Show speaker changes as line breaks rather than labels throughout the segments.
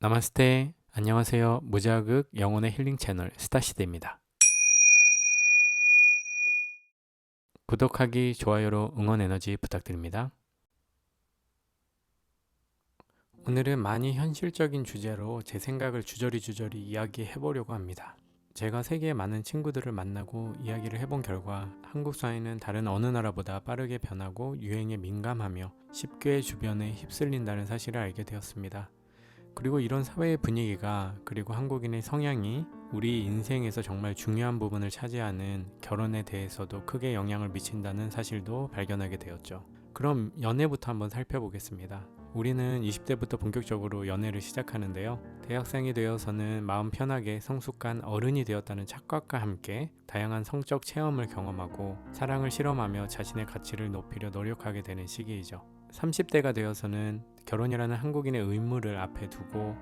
나마스테. 안녕하세요. 무자극 영혼의 힐링 채널 스타시대입니다. 구독하기, 좋아요로 응원 에너지 부탁드립니다. 오늘은 많이 현실적인 주제로 제 생각을 주저리 이야기해 보려고 합니다. 제가 세계의 많은 친구들을 만나고 이야기를 해본 결과 한국 사회는 다른 어느 나라보다 빠르게 변하고 유행에 민감하며 쉽게 주변에 휩쓸린다는 사실을 알게 되었습니다. 그리고 이런 사회의 분위기가, 그리고 한국인의 성향이 우리 인생에서 정말 중요한 부분을 차지하는 결혼에 대해서도 크게 영향을 미친다는 사실도 발견하게 되었죠. 그럼 연애부터 한번 살펴보겠습니다. 우리는 20대부터 본격적으로 연애를 시작하는데요. 대학생이 되어서는 마음 편하게 성숙한 어른이 되었다는 착각과 함께 다양한 성적 체험을 경험하고 사랑을 실험하며 자신의 가치를 높이려 노력하게 되는 시기이죠. 30대가 되어서는 결혼이라는 한국인의 의무를 앞에 두고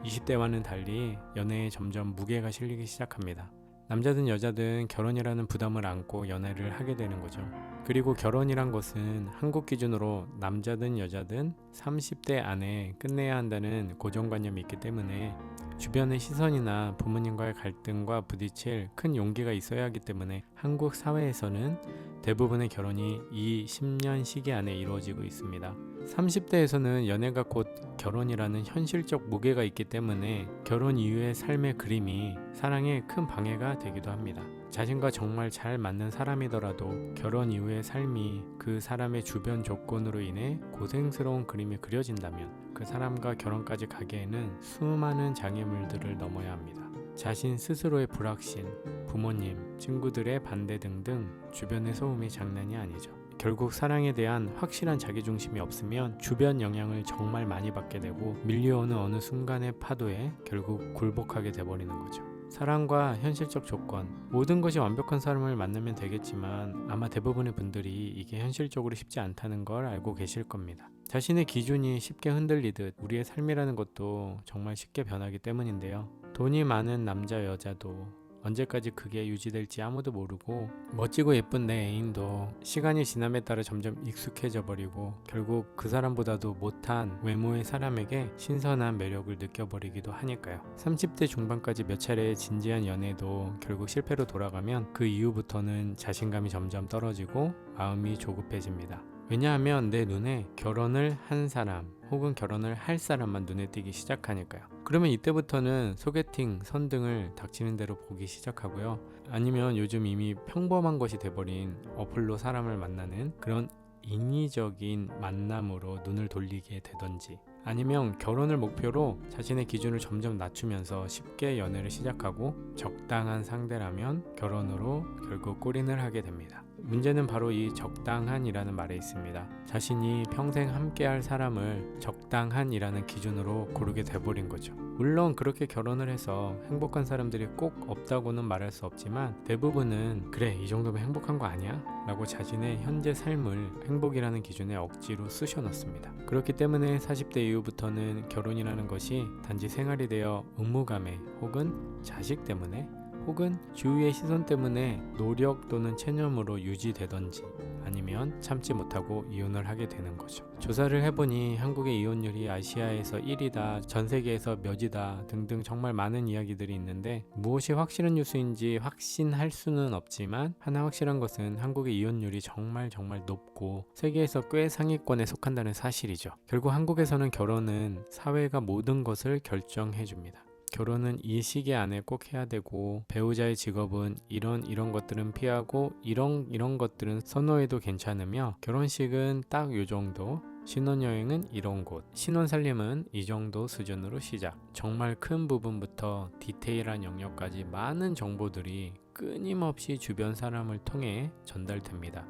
20대와는 달리 연애에 점점 무게가 실리기 시작합니다. 남자든 여자든 결혼이라는 부담을 안고 연애를 하게 되는 거죠. 그리고 결혼이란 것은 한국 기준으로 남자든 여자든 30대 안에 끝내야 한다는 고정관념이 있기 때문에 주변의 시선이나 부모님과의 갈등과 부딪힐 큰 용기가 있어야 하기 때문에 한국 사회에서는 대부분의 결혼이 이 10년 시기 안에 이루어지고 있습니다. 30대에서는 연애가 곧 결혼이라는 현실적 무게가 있기 때문에 결혼 이후의 삶의 그림이 사랑에 큰 방해가 되기도 합니다. 자신과 정말 잘 맞는 사람이더라도 결혼 이후의 삶이 그 사람의 주변 조건으로 인해 고생스러운 그림이 그려진다면 그 사람과 결혼까지 가기에는 수많은 장애물들을 넘어야 합니다. 자신 스스로의 불확신, 부모님, 친구들의 반대 등등 주변의 소음이 장난이 아니죠. 결국 사랑에 대한 확실한 자기중심이 없으면 주변 영향을 정말 많이 받게 되고 밀려오는 어느 순간의 파도에 결국 굴복하게 돼버리는 거죠. 사랑과 현실적 조건, 모든 것이 완벽한 사람을 만나면 되겠지만 아마 대부분의 분들이 이게 현실적으로 쉽지 않다는 걸 알고 계실 겁니다. 자신의 기준이 쉽게 흔들리듯 우리의 삶이라는 것도 정말 쉽게 변하기 때문인데요. 돈이 많은 남자 여자도 언제까지 그게 유지될지 아무도 모르고 멋지고 예쁜 내 애인도 시간이 지남에 따라 점점 익숙해져 버리고 결국 그 사람보다도 못한 외모의 사람에게 신선한 매력을 느껴버리기도 하니까요. 30대 중반까지 몇 차례의 진지한 연애도 결국 실패로 돌아가면 그 이후부터는 자신감이 점점 떨어지고 마음이 조급해집니다. 왜냐하면 내 눈에 결혼을 한 사람 혹은 결혼을 할 사람만 눈에 띄기 시작하니까요. 그러면 이때부터는 소개팅, 선등을 닥치는 대로 보기 시작하고요. 아니면 요즘 이미 평범한 것이 돼버린 어플로 사람을 만나는 그런 인위적인 만남으로 눈을 돌리게 되던지, 아니면 결혼을 목표로 자신의 기준을 점점 낮추면서 쉽게 연애를 시작하고 적당한 상대라면 결혼으로 결국 골인을 하게 됩니다. 문제는 바로 이 적당한이라는 말에 있습니다. 자신이 평생 함께할 사람을 적당한이라는 기준으로 고르게 돼버린 거죠. 물론 그렇게 결혼을 해서 행복한 사람들이 꼭 없다고는 말할 수 없지만 대부분은 그래, 이 정도면 행복한 거 아니야? 라고 자신의 현재 삶을 행복이라는 기준에 억지로 쑤셔 넣습니다. 그렇기 때문에 40대 이후부터는 결혼이라는 것이 단지 생활이 되어 의무감에 혹은 자식 때문에 혹은 주위의 시선 때문에 노력 또는 체념으로 유지되던지 아니면 참지 못하고 이혼을 하게 되는 거죠. 조사를 해보니 한국의 이혼율이 아시아에서 1위다, 전 세계에서 몇이다 등등 정말 많은 이야기들이 있는데 무엇이 확실한 뉴스인지 확신할 수는 없지만 하나 확실한 것은 한국의 이혼율이 정말 높고 세계에서 꽤 상위권에 속한다는 사실이죠. 결국 한국에서는 결혼은 사회가 모든 것을 결정해 줍니다. 결혼은 이 시기 안에 꼭 해야 되고 배우자의 직업은 이런 것들은 피하고 이런 것들은 선호해도 괜찮으며 결혼식은 딱 요 정도, 신혼여행은 이런 곳, 신혼살림은 이 정도 수준으로 시작. 정말 큰 부분부터 디테일한 영역까지 많은 정보들이 끊임없이 주변 사람을 통해 전달됩니다.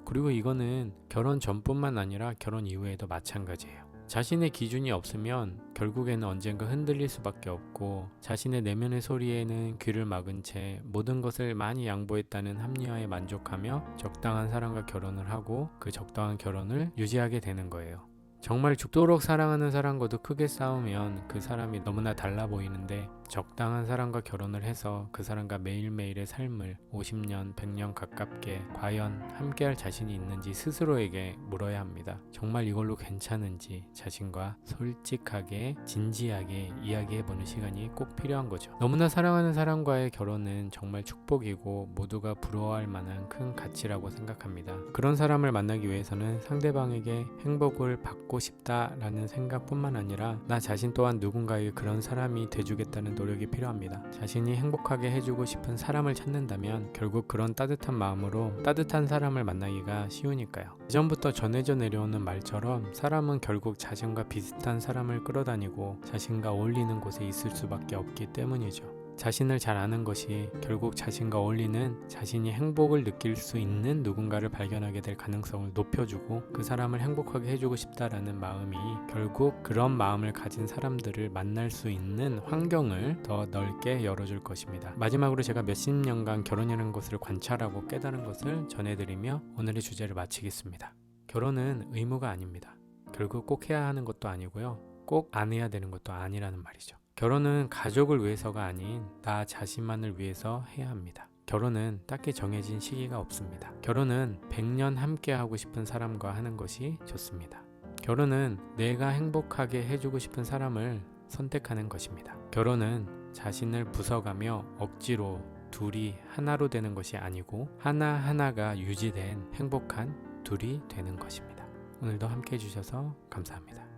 그리고 이거는 결혼 전뿐만 아니라 결혼 이후에도 마찬가지예요. 자신의 기준이 없으면 결국에는 언젠가 흔들릴 수밖에 없고 자신의 내면의 소리에는 귀를 막은 채 모든 것을 많이 양보했다는 합리화에 만족하며 적당한 사람과 결혼을 하고 그 적당한 결혼을 유지하게 되는 거예요. 정말 죽도록 사랑하는 사람과도 크게 싸우면 그 사람이 너무나 달라 보이는데, 적당한 사람과 결혼을 해서 그 사람과 매일매일의 삶을 50년, 100년 가깝게 과연 함께할 자신이 있는지 스스로에게 물어야 합니다. 정말 이걸로 괜찮은지 자신과 솔직하게 진지하게 이야기해보는 시간이 꼭 필요한 거죠. 너무나 사랑하는 사람과의 결혼은 정말 축복이고 모두가 부러워할 만한 큰 가치라고 생각합니다. 그런 사람을 만나기 위해서는 상대방에게 행복을 받고 싶다라는 생각뿐만 아니라 나 자신 또한 누군가에게 그런 사람이 돼주겠다는 노력이 필요합니다. 자신이 행복하게 해주고 싶은 사람을 찾는다면 결국 그런 따뜻한 마음으로 따뜻한 사람을 만나기가 쉬우니까요. 예전부터 전해져 내려오는 말처럼 사람은 결국 자신과 비슷한 사람을 끌어다니고 자신과 어울리는 곳에 있을 수밖에 없기 때문이죠. 자신을 잘 아는 것이 결국 자신과 어울리는, 자신이 행복을 느낄 수 있는 누군가를 발견하게 될 가능성을 높여주고 그 사람을 행복하게 해주고 싶다라는 마음이 결국 그런 마음을 가진 사람들을 만날 수 있는 환경을 더 넓게 열어줄 것입니다. 마지막으로 제가 몇십 년간 결혼이라는 것을 관찰하고 깨달은 것을 전해드리며 오늘의 주제를 마치겠습니다. 결혼은 의무가 아닙니다. 결국 꼭 해야 하는 것도 아니고요. 꼭 안 해야 되는 것도 아니라는 말이죠. 결혼은 가족을 위해서가 아닌 나 자신만을 위해서 해야 합니다. 결혼은 딱히 정해진 시기가 없습니다. 결혼은 100년 함께 하고 싶은 사람과 하는 것이 좋습니다. 결혼은 내가 행복하게 해주고 싶은 사람을 선택하는 것입니다. 결혼은 자신을 부숴가며 억지로 둘이 하나로 되는 것이 아니고 하나하나가 유지된 행복한 둘이 되는 것입니다. 오늘도 함께 해주셔서 감사합니다.